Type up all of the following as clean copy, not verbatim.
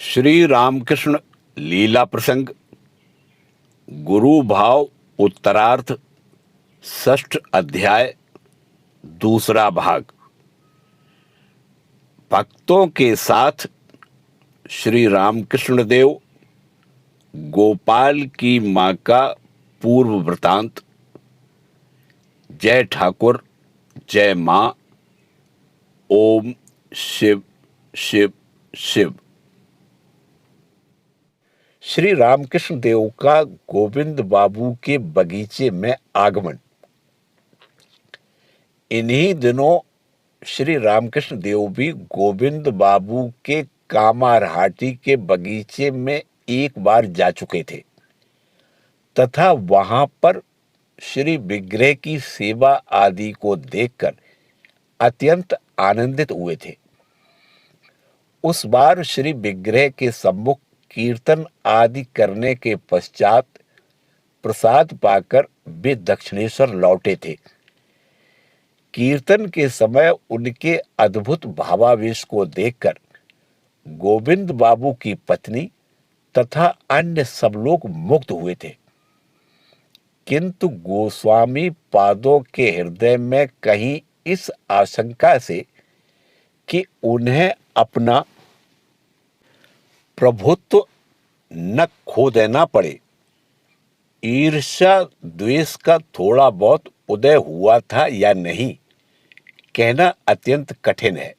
श्री रामकृष्ण लीला प्रसंग गुरु भाव उत्तरार्थ षष्ठ अध्याय दूसरा भाग। भक्तों के साथ श्री रामकृष्ण देव गोपाल की मां का पूर्व वृतांत। जय ठाकुर, जय मां। ओम शिव शिव शिव। श्री रामकृष्ण देव का गोविंद बाबू के बगीचे में आगमन। इन्हीं दिनों श्री रामकृष्ण देव भी गोविंद बाबू के कामारहाटी के बगीचे में एक बार जा चुके थे तथा वहां पर श्री विग्रह की सेवा आदि को देखकर अत्यंत आनंदित हुए थे। उस बार श्री विग्रह के सम्मुख कीर्तन आदि करने के पश्चात प्रसाद पाकर वे दक्षिणेश्वर लौटे थे। कीर्तन के समय उनके अद्भुत भावावेश को देखकर गोविंद बाबू की पत्नी तथा अन्य सब लोग मुग्ध हुए थे, किंतु गोस्वामी पादों के हृदय में कहीं इस आशंका से कि उन्हें अपना प्रभुत्व न खो देना पड़े, ईर्ष्या द्वेष का थोड़ा बहुत उदय हुआ था या नहीं, कहना अत्यंत कठिन है।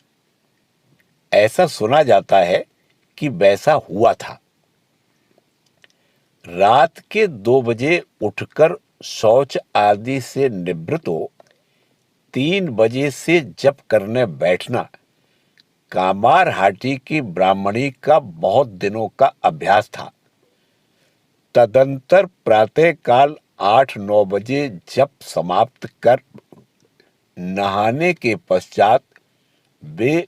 ऐसा सुना जाता है कि वैसा हुआ था। रात के 2 बजे उठकर शौच आदि से निवृत्त हो 3 बजे से जप करने बैठना कामारहाटी की ब्राह्मणी का बहुत दिनों का अभ्यास था। तदंतर प्रातःकाल 8-9 बजे जप समाप्त कर नहाने के पश्चात वे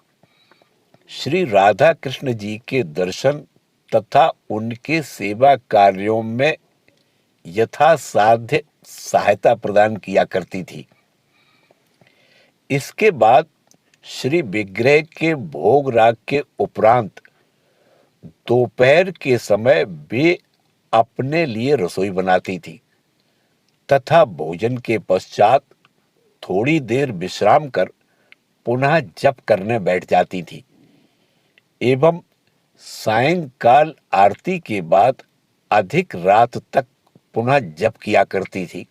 श्री राधा कृष्ण जी के दर्शन तथा उनके सेवा कार्यों में यथासाध्य सहायता प्रदान किया करती थी। इसके बाद श्री विग्रह के भोग राग के उपरांत दोपहर के समय वे अपने लिए रसोई बनाती थी तथा भोजन के पश्चात थोड़ी देर विश्राम कर पुनः जप करने बैठ जाती थी एवं सायंकाल आरती के बाद अधिक रात तक पुनः जप किया करती थी।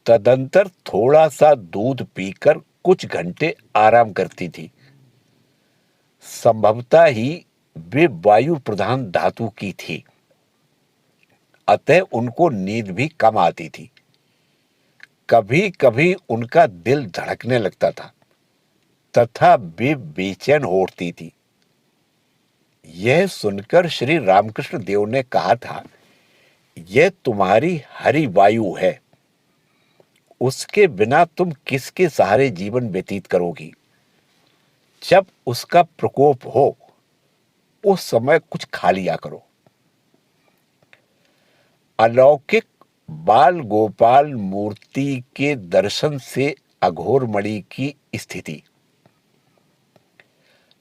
तदंतर थोड़ा सा दूध पीकर कुछ घंटे आराम करती थी। संभवतः ही वे वायु प्रधान धातु की थी, अतः उनको नींद भी कम आती थी। कभी कभी उनका दिल धड़कने लगता था तथा वे बेचैन हो उठती थी। यह सुनकर श्री रामकृष्ण देव ने कहा था, यह तुम्हारी हरि वायु है, उसके बिना तुम किसके सहारे जीवन व्यतीत करोगी। जब उसका प्रकोप हो उस समय कुछ खा लिया करो। अलौकिक बाल गोपाल मूर्ति के दर्शन से अघोरमणि की स्थिति।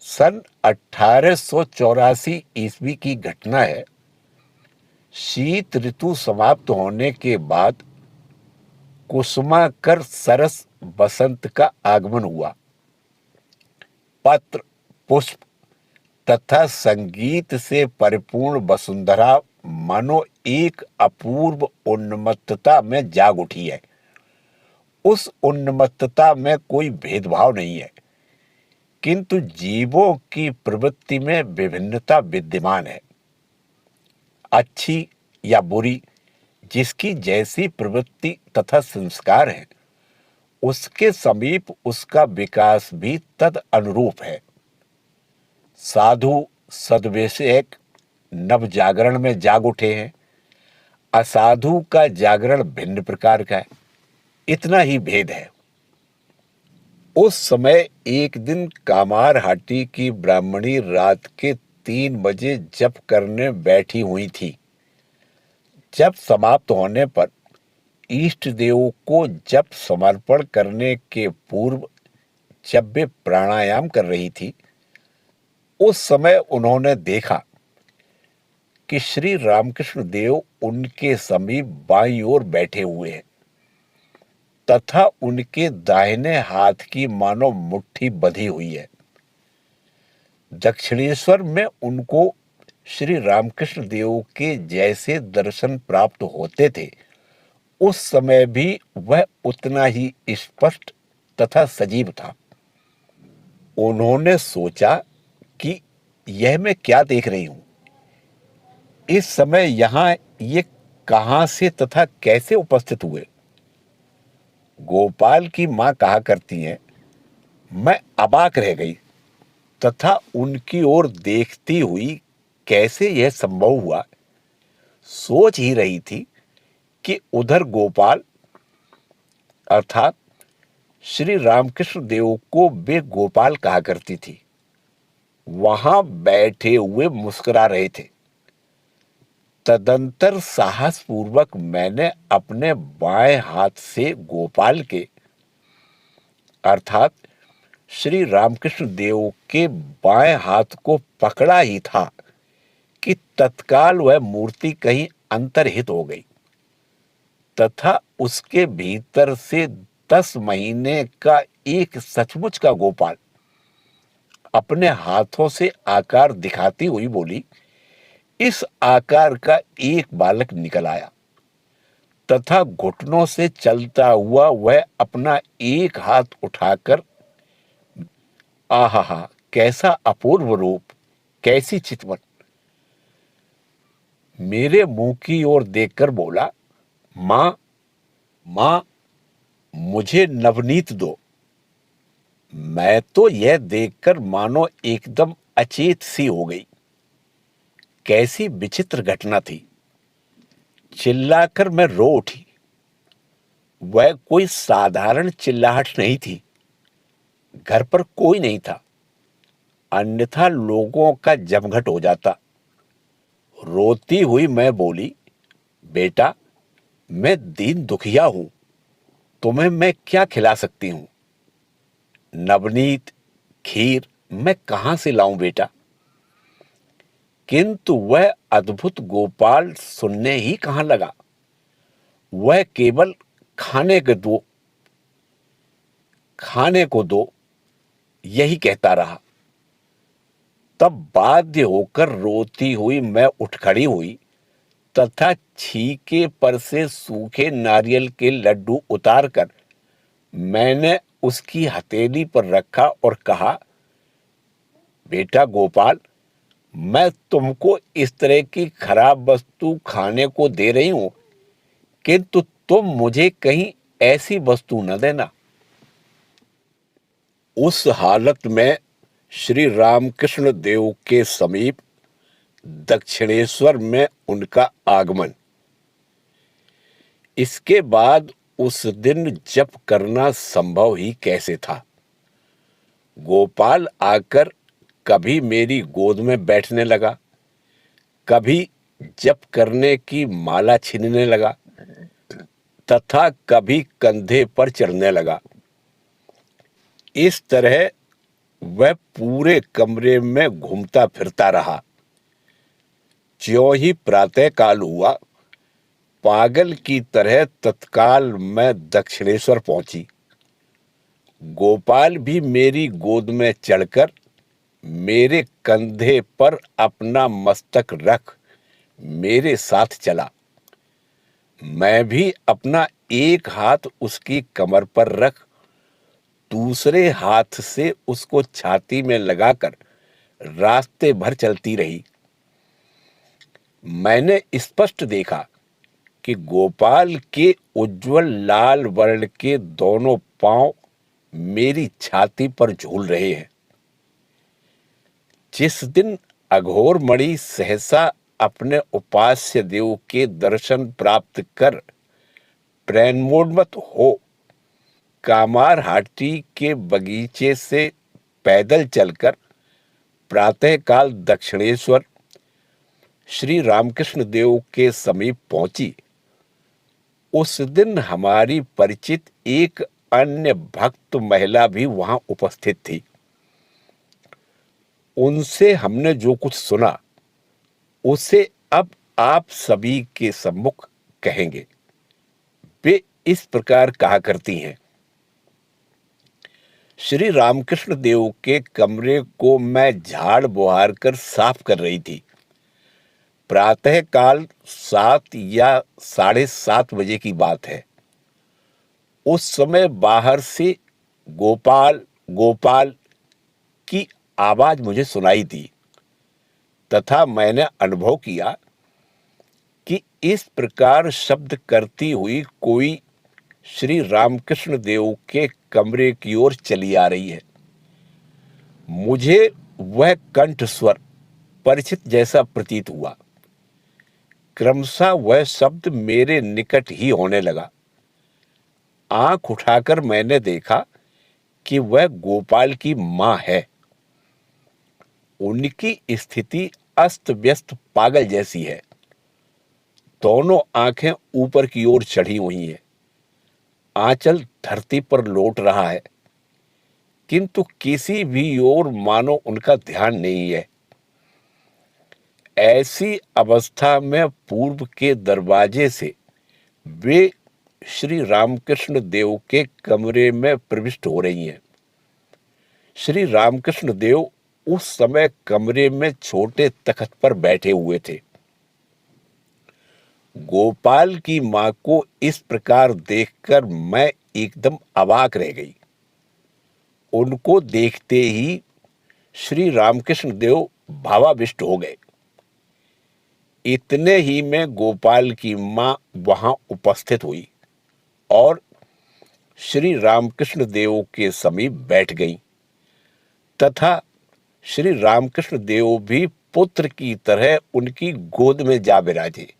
सन 1884 ईस्वी की घटना है। शीत ऋतु समाप्त होने के बाद कुसुमाकर सरस बसंत का आगमन हुआ। पत्र, पुष्प तथा संगीत से परिपूर्ण वसुंधरा मानो एक अपूर्व उन्मत्तता में जाग उठी है। उस उन्मत्तता में कोई भेदभाव नहीं है, किंतु जीवों की प्रवृत्ति में विभिन्नता विद्यमान है। अच्छी या बुरी, जिसकी जैसी प्रवृत्ति तथा संस्कार है, उसके समीप उसका विकास भी तद अनुरूप है। साधु सद्विषयक नव जागरण में जाग उठे हैं, असाधु का जागरण भिन्न प्रकार का है, इतना ही भेद है। उस समय एक दिन कामारहाटी की ब्राह्मणी रात के 3 बजे जप करने बैठी हुई थी। जप समाप्त होने पर इष्ट देव को जप समर्पण करने के पूर्व जब वे प्राणायाम कर रही थी, उस समय उन्होंने देखा कि श्री रामकृष्ण देव उनके समीप बाईं ओर बैठे हुए हैं तथा उनके दाहिने हाथ की मानो मुट्ठी बंधी हुई है। दक्षिणेश्वर में उनको श्री रामकृष्ण देव के जैसे दर्शन प्राप्त होते थे, उस समय भी वह उतना ही स्पष्ट तथा सजीव था। उन्होंने सोचा कि यह मैं क्या देख रही हूं, इस समय यहां ये कहां से तथा कैसे उपस्थित हुए। गोपाल की मां कहा करती हैं, मैं अबाक रह गई तथा उनकी ओर देखती हुई कैसे यह संभव हुआ सोच ही रही थी कि उधर गोपाल अर्थात श्री रामकृष्ण देव को वे गोपाल कहा करती थी, वहां बैठे हुए मुस्कुरा रहे थे। तदंतर साहसपूर्वक मैंने अपने बाएं हाथ से गोपाल के अर्थात श्री रामकृष्ण देव के बाएं हाथ को पकड़ा ही था कि तत्काल वह मूर्ति कहीं अंतर्हित हो गई तथा उसके भीतर से 10 महीने का एक सचमुच का गोपाल अपने हाथों से आकार दिखाती हुई बोली, इस आकार का एक बालक निकल आया तथा घुटनों से चलता हुआ वह अपना एक हाथ उठाकर, आहा, कैसा अपूर्व रूप, कैसी चितवन, मेरे मुंह की ओर देखकर बोला, मां मां मुझे नवनीत दो। मैं तो यह देखकर मानो एकदम अचेत सी हो गई। कैसी विचित्र घटना थी। चिल्लाकर मैं रो उठी। वह कोई साधारण चिल्लाहट नहीं थी। घर पर कोई नहीं था, अन्यथा लोगों का जमघट हो जाता। रोती हुई मैं बोली, बेटा मैं दीन दुखिया हूं, तुम्हें मैं क्या खिला सकती हूं। नवनीत खीर मैं कहां से लाऊं बेटा। किंतु वह अद्भुत गोपाल सुनने ही कहां लगा। वह केवल खाने को दो यही कहता रहा। तब बाध्य होकर रोती हुई मैं उठ खड़ी हुई तथा छीके पर से सूखे नारियल के लड्डू उतारकर मैंने उसकी हथेली पर रखा और कहा, बेटा गोपाल, मैं तुमको इस तरह की खराब वस्तु खाने को दे रही हूं, किंतु तुम मुझे कहीं ऐसी वस्तु न देना। उस हालत में श्री रामकृष्ण देव के समीप दक्षिणेश्वर में उनका आगमन। इसके बाद उस दिन जप करना संभव ही कैसे था। गोपाल आकर कभी मेरी गोद में बैठने लगा, कभी जप करने की माला छीनने लगा तथा कभी कंधे पर चढ़ने लगा। इस तरह वह पूरे कमरे में घूमता फिरता रहा। ज्यों ही प्रातः काल हुआ, पागल की तरह तत्काल मैं दक्षिणेश्वर पहुंची। गोपाल भी मेरी गोद में चढ़कर मेरे कंधे पर अपना मस्तक रख मेरे साथ चला। मैं भी अपना एक हाथ उसकी कमर पर रख दूसरे हाथ से उसको छाती में लगाकर रास्ते भर चलती रही। मैंने स्पष्ट देखा कि गोपाल के उज्जवल लाल वर्ण के दोनों पांव मेरी छाती पर झूल रहे हैं। जिस दिन अघोर मणि सहसा अपने उपास्य देव के दर्शन प्राप्त कर प्रेमोन्मत्त हो कामार हाटी के बगीचे से पैदल चलकर प्रातःकाल दक्षिणेश्वर श्री रामकृष्ण देव के समीप पहुंची, उस दिन हमारी परिचित एक अन्य भक्त महिला भी वहां उपस्थित थी। उनसे हमने जो कुछ सुना उसे अब आप सभी के सम्मुख कहेंगे। वे इस प्रकार कहा करती हैं। श्री रामकृष्ण देव के कमरे को मैं झाड़ बुहार कर साफ कर रही थी। प्रातः काल 7 या 7:30 बजे की बात है। उस समय बाहर से गोपाल गोपाल की आवाज मुझे सुनाई दी तथा मैंने अनुभव किया कि इस प्रकार शब्द करती हुई कोई श्री रामकृष्ण देव के कमरे की ओर चली आ रही है। मुझे वह कंठ स्वर परिचित जैसा प्रतीत हुआ। क्रमशः वह शब्द मेरे निकट ही होने लगा। आंख उठाकर मैंने देखा कि वह गोपाल की मां है। उनकी स्थिति अस्त व्यस्त पागल जैसी है। दोनों आंखें ऊपर की ओर चढ़ी हुई हैं। आंचल धरती पर लौट रहा है, किंतु किसी भी ओर मानो उनका ध्यान नहीं है। ऐसी अवस्था में पूर्व के दरवाजे से वे श्री रामकृष्ण देव के कमरे में प्रविष्ट हो रही हैं। श्री रामकृष्ण देव उस समय कमरे में छोटे तख्त पर बैठे हुए थे। गोपाल की मां को इस प्रकार देखकर मैं एकदम अवाक रह गई। उनको देखते ही श्री रामकृष्ण देव भावाविष्ट हो गए। इतने ही में गोपाल की मां वहां उपस्थित हुई और श्री रामकृष्ण देव के समीप बैठ गई तथा श्री रामकृष्ण देव भी पुत्र की तरह उनकी गोद में जा विराजे।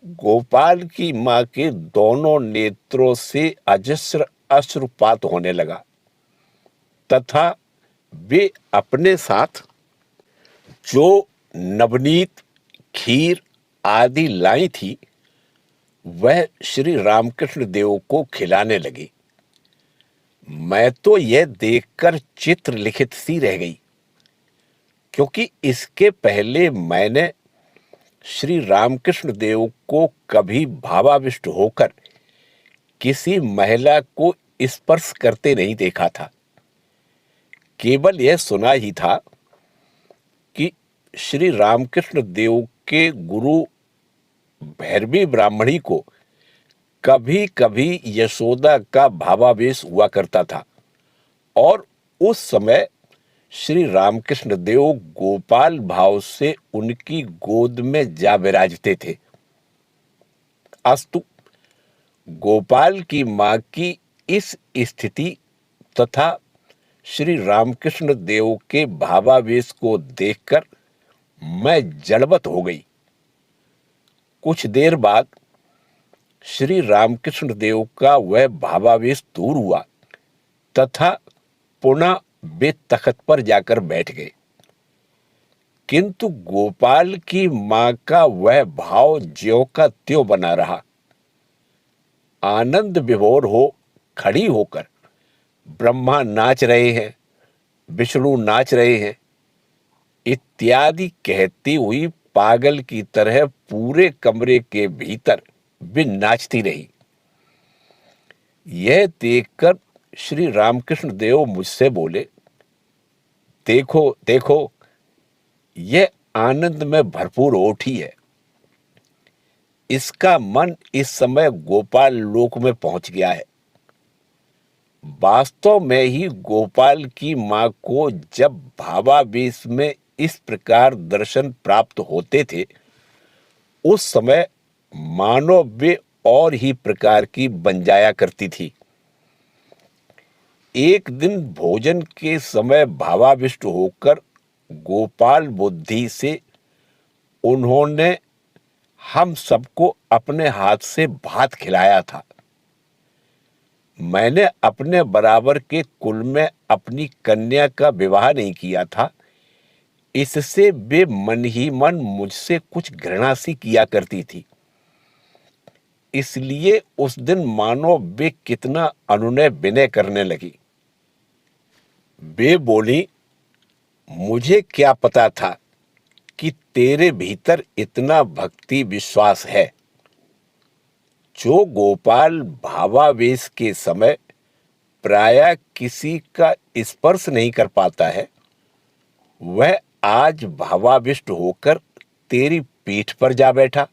गोपाल की मां के दोनों नेत्रों से अजस्र अश्रुपात होने लगा तथा वे अपने साथ जो नवनीत खीर आदि लाई थी वह श्री रामकृष्ण देव को खिलाने लगी। मैं तो यह देखकर चित्र लिखित सी रह गई, क्योंकि इसके पहले मैंने श्री रामकृष्ण देव को कभी भावाविष्ट होकर किसी महिला को स्पर्श करते नहीं देखा था। केवल यह सुना ही था कि श्री रामकृष्ण देव के गुरु भैरवी ब्राह्मणी को कभी कभी यशोदा का भावावेश हुआ करता था और उस समय श्री रामकृष्ण देव गोपाल भाव से उनकी गोद में जा विराजते थे। अस्तु, गोपाल की मां की इस स्थिति तथा श्री रामकृष्ण देव के भावावेश को देखकर मैं जड़वत हो गई। कुछ देर बाद श्री रामकृष्ण देव का वह भावावेश दूर हुआ तथा पुनः वे तख्त पर जाकर बैठ गए, किंतु गोपाल की मां का वह भाव ज्यों का त्यों बना रहा। आनंद विभोर हो खड़ी होकर ब्रह्मा नाच रहे हैं, विष्णु नाच रहे हैं इत्यादि कहती हुई पागल की तरह पूरे कमरे के भीतर वे नाचती रही। यह देखकर श्री रामकृष्ण देव मुझसे बोले, देखो देखो, यह आनंद में भरपूर ओठी है। इसका मन इस समय गोपाल लोक में पहुंच गया है। वास्तव में ही गोपाल की मां को जब भावावेश में इस प्रकार दर्शन प्राप्त होते थे उस समय मानो वे और ही प्रकार की बन जाया करती थी। एक दिन भोजन के समय भावाविष्ट होकर गोपाल बुद्धि से उन्होंने हम सबको अपने हाथ से भात खिलाया था। मैंने अपने बराबर के कुल में अपनी कन्या का विवाह नहीं किया था, इससे वे मन ही मन मुझसे कुछ घृणा सी किया करती थी। इसलिए उस दिन मानो वे कितना अनुनय विनय करने लगी। वे बोली, मुझे क्या पता था कि तेरे भीतर इतना भक्ति विश्वास है। जो गोपाल भावावेश के समय प्रायः किसी का स्पर्श नहीं कर पाता है, वह आज भावाविष्ट होकर तेरी पीठ पर जा बैठा।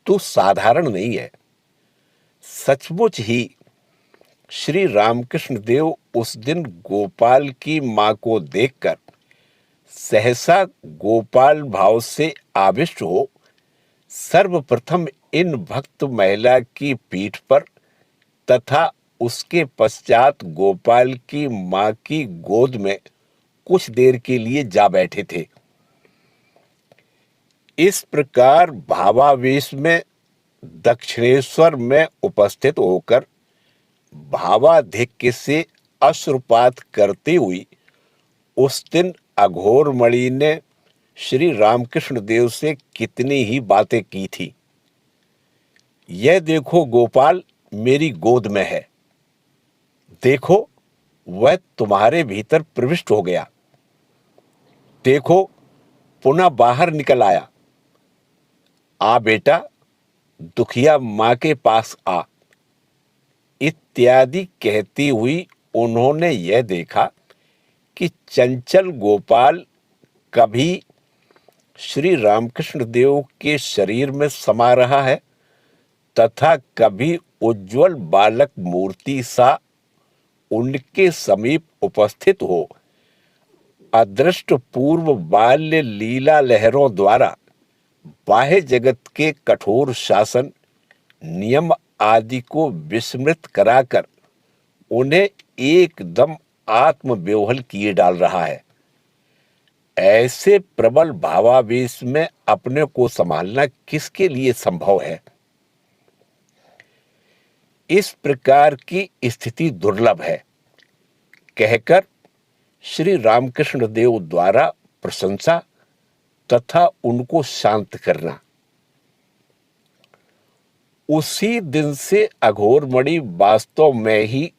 तू साधारण नहीं है। सचमुच ही श्री रामकृष्ण देव उस दिन गोपाल की मां को देखकर सहसा गोपाल भाव से आविष्ट हो सर्वप्रथम इन भक्त महिला की पीठ पर तथा उसके पश्चात गोपाल की मां की गोद में कुछ देर के लिए जा बैठे थे। इस प्रकार भावावेश में दक्षिणेश्वर में उपस्थित होकर भावाधिक्य से अश्रुपात करती हुई उस दिन अघोरमणि ने श्री रामकृष्ण देव से कितनी ही बातें की थी। यह देखो गोपाल मेरी गोद में है, देखो वह तुम्हारे भीतर प्रविष्ट हो गया, देखो पुनः बाहर निकल आया, आ बेटा दुखिया मां के पास आ, इत्यादि कहती हुई उन्होंने यह देखा कि चंचल गोपाल कभी श्री रामकृष्ण देव के शरीर में समा रहा है तथा कभी उज्जवल बालक मूर्ति सा उनके समीप उपस्थित हो अदृष्ट पूर्व बाल्य लीला लहरों द्वारा बाह्य जगत के कठोर शासन नियम आदि को विस्मृत कराकर उन्हें एकदम आत्मविह्वल किए डाल रहा है। ऐसे प्रबल भावावेश में अपने को संभालना किसके लिए संभव है? इस प्रकार की स्थिति दुर्लभ है कहकर श्री रामकृष्ण देव द्वारा प्रशंसा तथा उनको शांत करना। उसी दिन से अघोरमणि वास्तव में ही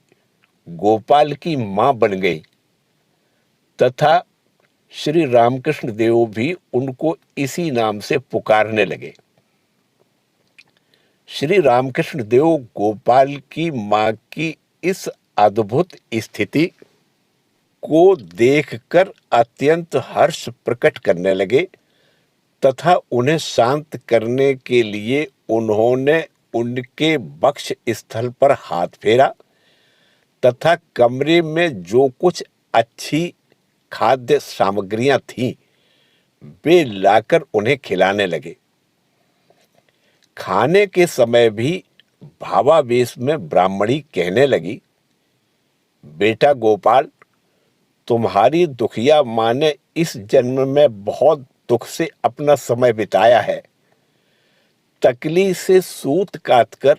गोपाल की मां बन गई तथा श्री रामकृष्ण देव भी उनको इसी नाम से पुकारने लगे। श्री रामकृष्ण देव गोपाल की मां की इस अद्भुत स्थिति को देखकर अत्यंत हर्ष प्रकट करने लगे तथा उन्हें शांत करने के लिए उन्होंने उनके वक्ष स्थल पर हाथ फेरा तथा कमरे में जो कुछ अच्छी खाद्य सामग्रियां थीं वे लाकर उन्हें खिलाने लगे। खाने के समय भी भावावेश में ब्राह्मणी कहने लगी, बेटा गोपाल, तुम्हारी दुखिया मां ने इस जन्म में बहुत दुख से अपना समय बिताया है। तकली से सूत काटकर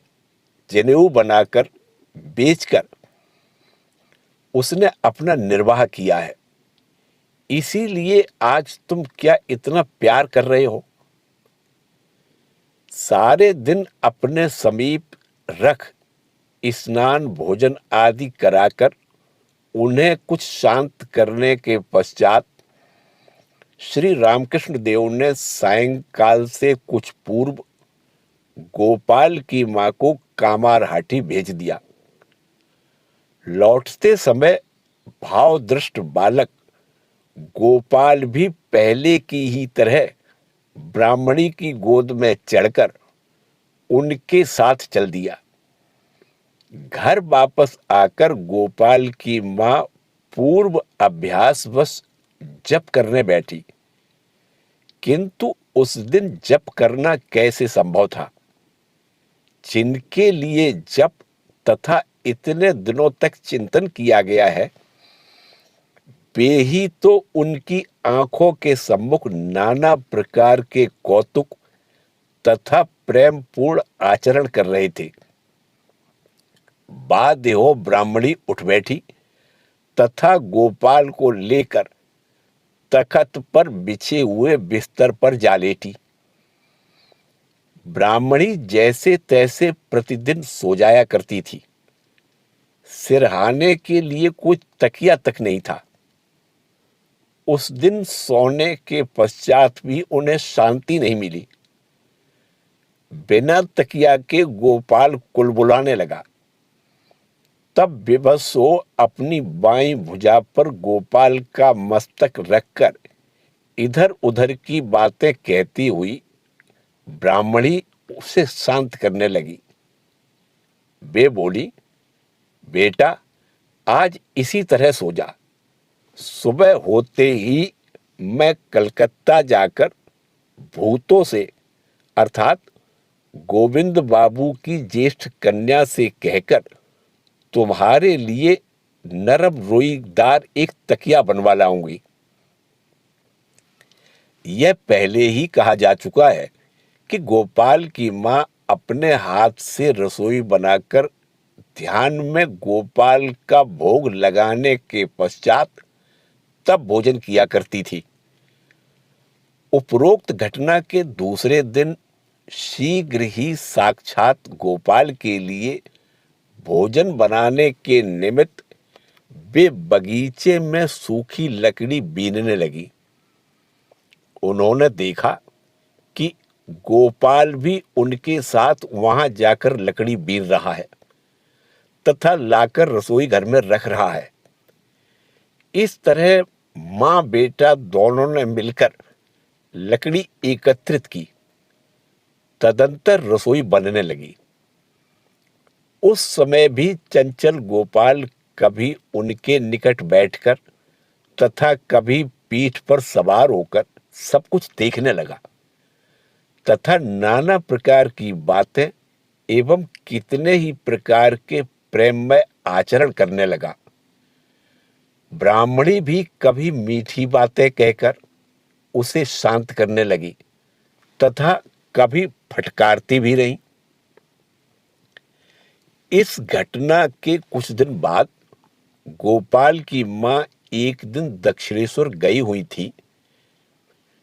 जनेऊ बनाकर बेचकर उसने अपना निर्वाह किया है, इसीलिए आज तुम क्या इतना प्यार कर रहे हो। सारे दिन अपने समीप रख स्नान भोजन आदि कराकर उन्हें कुछ शांत करने के पश्चात श्री रामकृष्ण देव ने सायंकाल से कुछ पूर्व गोपाल की मां को कामारहाटी भेज दिया। लौटते समय भावदृष्ट बालक गोपाल भी पहले की ही तरह ब्राह्मणी की गोद में चढ़कर उनके साथ चल दिया। घर वापस आकर गोपाल की मां पूर्व अभ्यासवश जप करने बैठी, किंतु उस दिन जप करना कैसे संभव था। जिनके लिए जप तथा इतने दिनों तक चिंतन किया गया है वे ही तो उनकी आंखों के सम्मुख नाना प्रकार के कौतुक तथा प्रेमपूर्ण आचरण कर रहे थे। बाध्य हो ब्राह्मणी उठ बैठी तथा गोपाल को लेकर तख्त पर बिछे हुए बिस्तर पर जा लेटी। ब्राह्मणी जैसे तैसे प्रतिदिन सो जाया करती थी। सिरहाने के लिए कुछ तकिया तक नहीं था। उस दिन सोने के पश्चात भी उन्हें शांति नहीं मिली। बिना तकिया के गोपाल कुलबुलाने लगा। तब विवश हो अपनी बाईं भुजा पर गोपाल का मस्तक रखकर इधर उधर की बातें कहती हुई ब्राह्मणी उसे शांत करने लगी। वे बोली, बेटा आज इसी तरह सो जा। सुबह होते ही मैं कलकत्ता जाकर भूतों से अर्थात गोविंद बाबू की ज्येष्ठ कन्या से कहकर तुम्हारे लिए नरम रोईदार एक तकिया बनवा लाऊंगी। यह पहले ही कहा जा चुका है कि गोपाल की मां अपने हाथ से रसोई बनाकर ध्यान में गोपाल का भोग लगाने के पश्चात तब भोजन किया करती थी। उपरोक्त घटना के दूसरे दिन शीघ्र ही साक्षात गोपाल के लिए भोजन बनाने के निमित्त वे बगीचे में सूखी लकड़ी बीनने लगी। उन्होंने देखा कि गोपाल भी उनके साथ वहां जाकर लकड़ी बीन रहा है तथा लाकर रसोई घर में रख रहा है। इस तरह मां बेटा दोनों ने मिलकर लकड़ी एकत्रित की। तदंतर रसोई बनने लगी। उस समय भी चंचल गोपाल कभी उनके निकट बैठकर तथा कभी पीठ पर सवार होकर सब कुछ देखने लगा तथा नाना प्रकार की बातें एवं कितने ही प्रकार के प्रेममय आचरण करने लगा। ब्राह्मणी भी कभी मीठी बातें कहकर उसे शांत करने लगी तथा कभी फटकारती भी रही। इस घटना के कुछ दिन बाद गोपाल की मां एक दिन दक्षिणेश्वर गई हुई थी।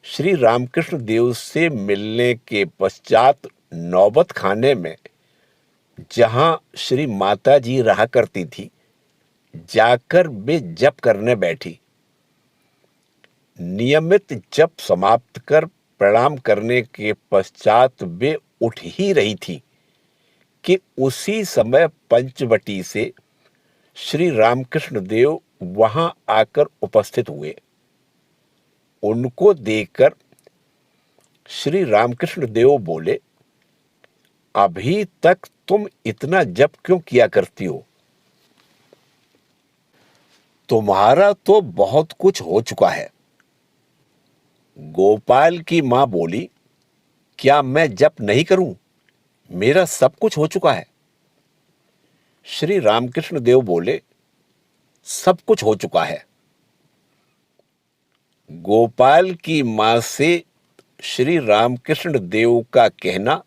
श्री रामकृष्ण देव से मिलने के पश्चात नौबत खाने में जहां श्री माता जी रहा करती थी जाकर वे जप करने बैठी। नियमित जप समाप्त कर प्रणाम करने के पश्चात वे उठ ही रही थी कि उसी समय पंचवटी से श्री रामकृष्ण देव वहां आकर उपस्थित हुए। उनको देखकर श्री रामकृष्ण देव बोले, अभी तक तुम इतना जप क्यों किया करती हो? तुम्हारा तो बहुत कुछ हो चुका है। गोपाल की मां बोली, क्या मैं जप नहीं करूं? मेरा सब कुछ हो चुका है। श्री रामकृष्ण देव बोले, सब कुछ हो चुका है। गोपाल की मां से श्री रामकृष्ण देव का कहना,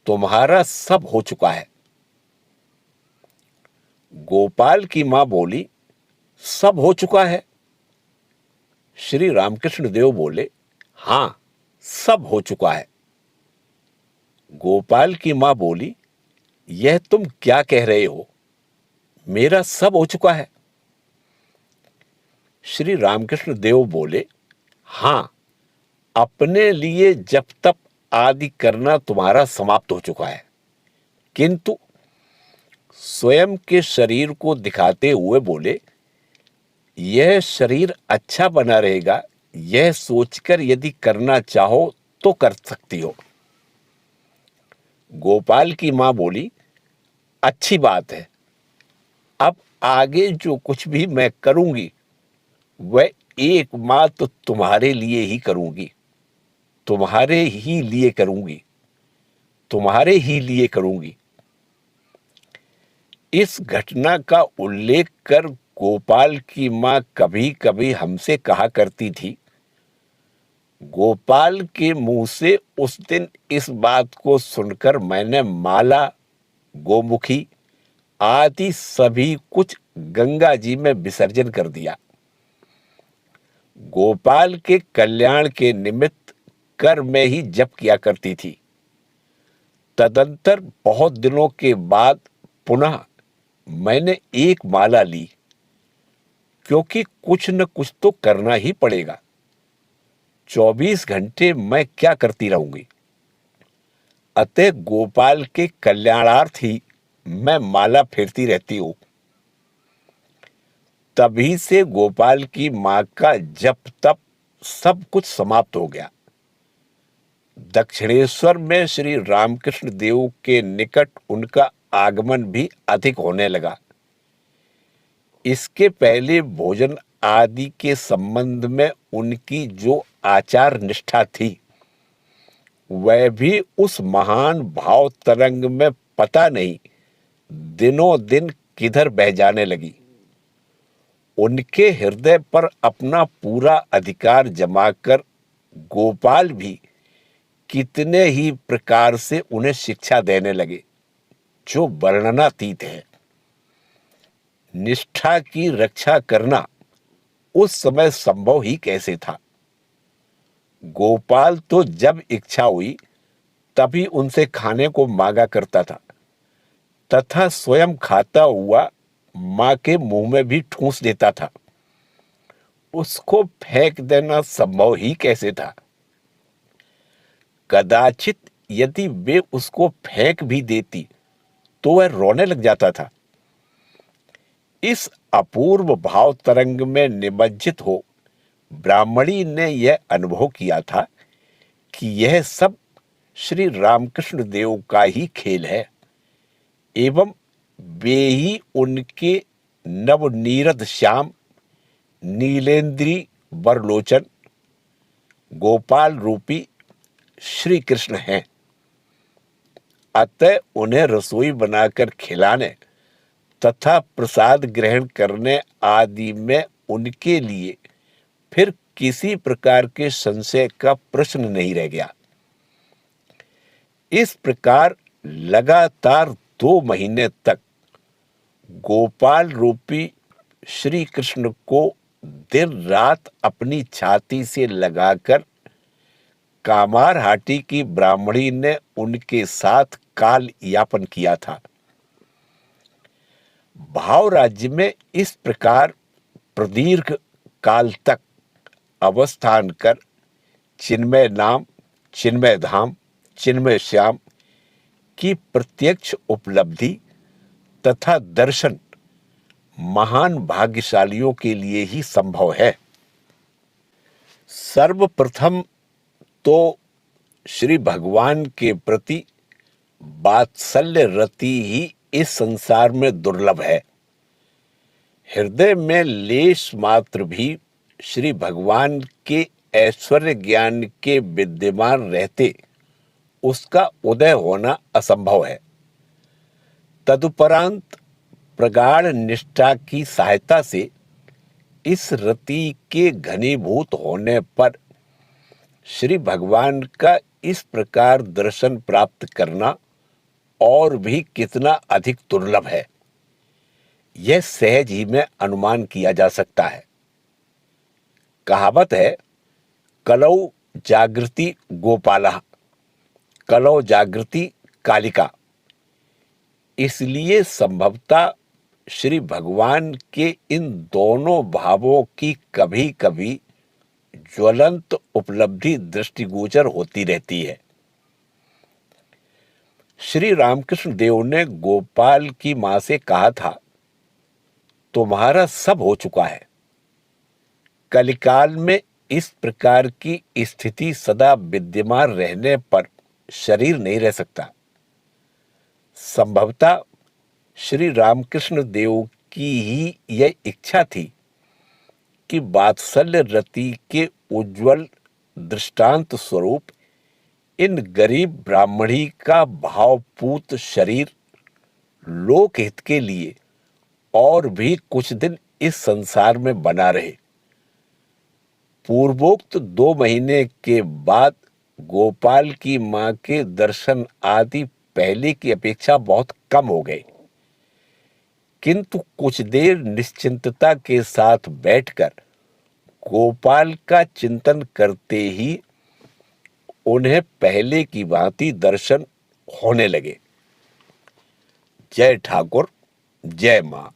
तुम्हारा सब हो चुका है। गोपाल की मां बोली, सब हो चुका है। श्री रामकृष्ण देव बोले, हां, सब हो चुका है। गोपाल की मां बोली, यह तुम क्या कह रहे हो? मेरा सब हो चुका है। श्री रामकृष्ण देव बोले, हां, अपने लिए जप तप आदि करना तुम्हारा समाप्त हो चुका है, किंतु स्वयं के शरीर को दिखाते हुए बोले, यह शरीर अच्छा बना रहेगा, यह सोचकर यदि करना चाहो तो कर सकती हो। गोपाल की मां बोली, अच्छी बात है। अब आगे जो कुछ भी मैं करूंगी वह एकमात्र तुम्हारे लिए ही करूंगी, तुम्हारे ही लिए करूंगी, तुम्हारे ही लिए करूंगी। इस घटना का उल्लेख कर गोपाल की मां कभी कभी हमसे कहा करती थी। गोपाल के मुंह से उस दिन इस बात को सुनकर मैंने माला, गोमुखी आदि सभी कुछ गंगा जी में विसर्जन कर दिया। गोपाल के कल्याण के निमित्त कर में ही जप किया करती थी। तदंतर बहुत दिनों के बाद पुनः मैंने एक माला ली। क्योंकि कुछ न कुछ तो करना ही पड़ेगा। 24 घंटे मैं क्या करती रहूंगी। अतः गोपाल के कल्याणार्थ ही मैं माला फेरती रहती हूं। तभी से गोपाल की मां का जप तप सब कुछ समाप्त हो गया। दक्षिणेश्वर में श्री रामकृष्ण देव के निकट उनका आगमन भी अधिक होने लगा। इसके पहले भोजन आदि के संबंध में उनकी जो आचार निष्ठा थी, वह भी उस महान भाव तरंग में पता नहीं दिनों दिन किधर बह जाने लगी। उनके हृदय पर अपना पूरा अधिकार जमाकर गोपाल भी कितने ही प्रकार से उन्हें शिक्षा देने लगे, जो वर्णनातीत है। निष्ठा की रक्षा करना उस समय संभव ही कैसे था। गोपाल तो जब इच्छा हुई तभी उनसे खाने को मांगा करता था, तथा स्वयं खाता हुआ मां के मुंह में भी ठूंस देता था। उसको फेंक देना संभव ही कैसे था। कदाचित यदि वे उसको फेंक भी देती तो वह रोने लग जाता था। इस अपूर्व भाव तरंग में निमज्जित हो ब्राह्मणी ने यह अनुभव किया था कि यह सब श्री रामकृष्ण देव का ही खेल है, एवं वे ही उनके नवनीरद श्याम नीलेंद्री वरलोचन गोपाल रूपी श्री कृष्ण हैं। अतः उन्हें रसोई बनाकर खिलाने तथा प्रसाद ग्रहण करने आदि में उनके लिए फिर किसी प्रकार के संशय का प्रश्न नहीं रह गया। इस प्रकार लगातार 2 महीने तक गोपाल रूपी श्री कृष्ण को दिन रात अपनी छाती से लगाकर कामारहाटी की ब्राह्मणी ने उनके साथ काल यापन किया था। भाव राज्य में इस प्रकार प्रदीर्घ काल तक अवस्थान कर चिन्मय नाम, चिन्मय धाम, चिन्मय श्याम की प्रत्यक्ष उपलब्धि तथा दर्शन महान भाग्यशालियों के लिए ही संभव है। सर्वप्रथम तो श्री भगवान के प्रति वात्सल्य रति ही इस संसार में दुर्लभ है। हृदय में लेश मात्र भी श्री भगवान के ऐश्वर्य ज्ञान के विद्यमान रहते उसका उदय होना असंभव है। तदुपरांत प्रगाढ़ निष्ठा की सहायता से इस रति के घनीभूत होने पर श्री भगवान का इस प्रकार दर्शन प्राप्त करना और भी कितना अधिक दुर्लभ है, यह सहज ही में अनुमान किया जा सकता है। कहावत है, कलौ जागृति गोपालः, कलौ जागृति कालिका। इसलिए संभवतः श्री भगवान के इन दोनों भावों की कभी कभी ज्वलंत उपलब्धि दृष्टिगोचर होती रहती है। श्री रामकृष्ण देव ने गोपाल की मां से कहा था, तुम्हारा सब हो चुका है। कलिकाल में इस प्रकार की स्थिति सदा विद्यमान रहने पर शरीर नहीं रह सकता। संभवतः श्री रामकृष्ण देव की ही यह इच्छा थी कि वात्सल्य रति के उज्जवल दृष्टांत स्वरूप इन गरीब ब्राह्मणी का भावपूत शरीर लोकहित के लिए और भी कुछ दिन इस संसार में बना रहे। पूर्वोक्त 2 महीने के बाद गोपाल की मां के दर्शन आदि पहले की अपेक्षा बहुत कम हो गए, किंतु कुछ देर निश्चिंतता के साथ बैठकर गोपाल का चिंतन करते ही उन्हें पहले की भांति दर्शन होने लगे। जय ठाकुर, जय मां।